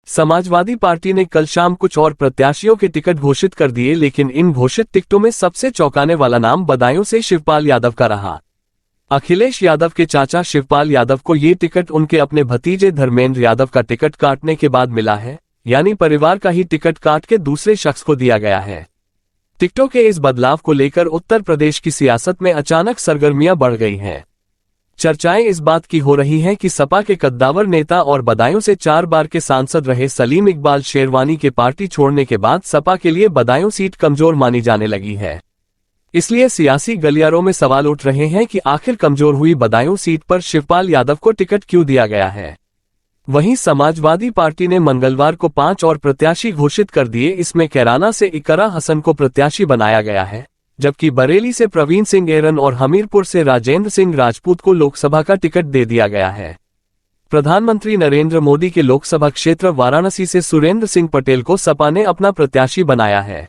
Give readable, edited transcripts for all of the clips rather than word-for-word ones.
Samajwadi party ने कल शाम कुछ और प्रत्याशियों के टिकट घोषित कर दिए, लेकिन इन घोषित टिकटों में सबसे चौंकाने वाला नाम बदायूं से शिवपाल यादव का रहा। अखिलेश यादव के चाचा शिवपाल यादव को ये टिकट उनके अपने भतीजे धर्मेंद्र यादव का टिकट काटने के बाद मिला है, यानी परिवार का ही टिकट काट के दूसरे शख्स को दिया गया है। टिकटों के इस बदलाव को लेकर उत्तर प्रदेश की सियासत में अचानक सरगर्मियां बढ़ गई हैं। चर्चाएं इस बात की हो रही हैं कि सपा के कद्दावर नेता और बदायूं से 4 बार के सांसद रहे सलीम इकबाल शेरवानी के पार्टी छोड़ने के बाद सपा के लिए बदायूं सीट कमजोर मानी जाने लगी है। इसलिए सियासी गलियारों में सवाल उठ रहे हैं कि आखिर कमजोर हुई बदायूं सीट पर शिवपाल यादव को टिकट क्यों दिया गया है। वहीं समाजवादी पार्टी ने मंगलवार को 5 और प्रत्याशी घोषित कर दिए। इसमें कैराना से इकरा हसन को प्रत्याशी बनाया गया है, जबकि बरेली से प्रवीण सिंह एरन और हमीरपुर से राजेंद्र सिंह राजपूत को लोकसभा का टिकट दे दिया गया है। प्रधानमंत्री नरेंद्र मोदी के लोकसभा क्षेत्र वाराणसी से सुरेंद्र सिंह पटेल को सपा ने अपना प्रत्याशी बनाया है,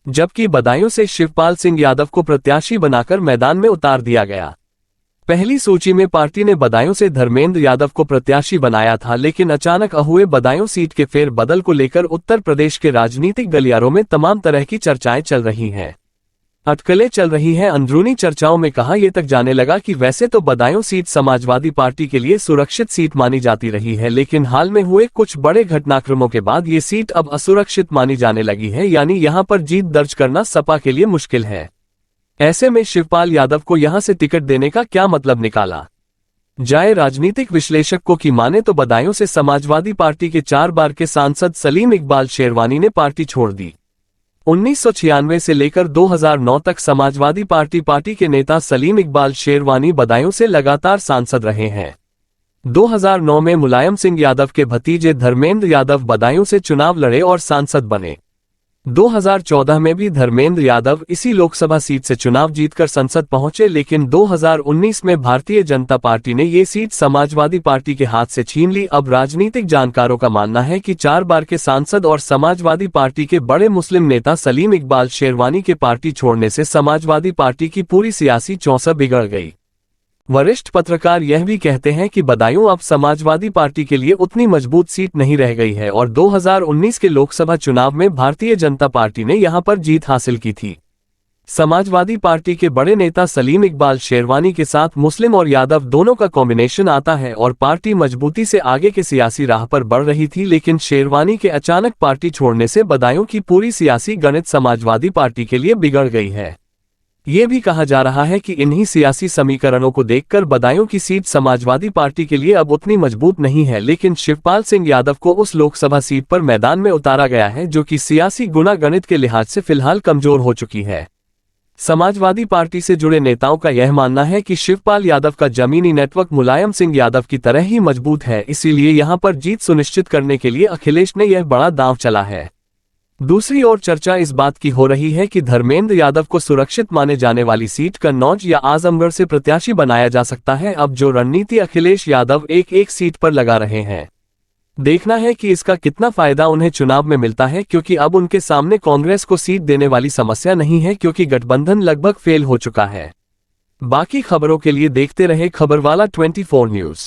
जबकि बदायूं से शिवपाल सिंह यादव को प्रत्याशी बनाकर मैदान में उतार दिया गया। पहली सूची में पार्टी ने बदायूं से धर्मेंद्र यादव को प्रत्याशी बनाया था, लेकिन अचानक हुए बदायूं सीट के फेरबदल को लेकर उत्तर प्रदेश के राजनीतिक गलियारों में तमाम तरह की चर्चाएं चल रही हैं। अटकलें चल रही हैं। अंदरूनी चर्चाओं में कहा यह तक जाने लगा कि वैसे तो बदायूं सीट समाजवादी पार्टी के लिए सुरक्षित सीट मानी जाती रही है, लेकिन हाल में हुए कुछ बड़े घटनाक्रमों के बाद ये सीट अब असुरक्षित मानी जाने लगी है, यानी यहां पर जीत दर्ज करना सपा के लिए मुश्किल है। ऐसे में शिवपाल यादव को यहां से टिकट देने का क्या मतलब निकाला जाए। राजनीतिक विश्लेषकों की माने तो बदायूं से समाजवादी पार्टी के 4 बार के सांसद सलीम इकबाल शेरवानी ने पार्टी छोड़ दी। 1996 से लेकर 2009 तक समाजवादी पार्टी के नेता सलीम इकबाल शेरवानी बदायूं से लगातार सांसद रहे हैं। 2009 में मुलायम सिंह यादव के भतीजे धर्मेंद्र यादव बदायूं से चुनाव लड़े और सांसद बने। 2014 में भी धर्मेंद्र यादव इसी लोकसभा सीट से चुनाव जीतकर संसद पहुंचे, लेकिन 2019 में भारतीय जनता पार्टी ने ये सीट समाजवादी पार्टी के हाथ से छीन ली। अब राजनीतिक जानकारों का मानना है कि 4 बार के सांसद और समाजवादी पार्टी के बड़े मुस्लिम नेता सलीम इकबाल शेरवानी के पार्टी छोड़ने से समाजवादी पार्टी की पूरी सियासी चौसर बिगड़ गई। वरिष्ठ पत्रकार यह भी कहते हैं कि बदायूं अब समाजवादी पार्टी के लिए उतनी मजबूत सीट नहीं रह गई है और 2019 के लोकसभा चुनाव में भारतीय जनता पार्टी ने यहां पर जीत हासिल की थी। समाजवादी पार्टी के बड़े नेता सलीम इकबाल शेरवानी के साथ मुस्लिम और यादव दोनों का कॉम्बिनेशन आता है और पार्टी मजबूती से आगे के सियासी राह पर बढ़ रही थी, लेकिन शेरवानी के अचानक पार्टी छोड़ने से बदायूं की पूरी सियासी गणित समाजवादी पार्टी के लिए बिगड़ गई है। ये भी कहा जा रहा है कि इन्हीं सियासी समीकरणों को देखकर बदायूं की सीट समाजवादी पार्टी के लिए अब उतनी मजबूत नहीं है, लेकिन शिवपाल सिंह यादव को उस लोकसभा सीट पर मैदान में उतारा गया है जो कि सियासी गुणागणित के लिहाज से फिलहाल कमजोर हो चुकी है। समाजवादी पार्टी से जुड़े नेताओं का यह मानना है कि शिवपाल यादव का जमीनी नेटवर्क मुलायम सिंह यादव की तरह ही मजबूत है, इसीलिए यहां पर जीत सुनिश्चित करने के लिए अखिलेश ने यह बड़ा दांव चला है। दूसरी ओर चर्चा इस बात की हो रही है कि धर्मेंद्र यादव को सुरक्षित माने जाने वाली सीट कन्नौज या आजमगढ़ से प्रत्याशी बनाया जा सकता है। अब जो रणनीति अखिलेश यादव एक सीट पर लगा रहे हैं, देखना है कि इसका कितना फायदा उन्हें चुनाव में मिलता है, क्योंकि अब उनके सामने कांग्रेस को सीट देने वाली समस्या नहीं है, क्योंकि गठबंधन लगभग फेल हो चुका है। बाकी खबरों के लिए देखते रहे खबरवाला 24 न्यूज़।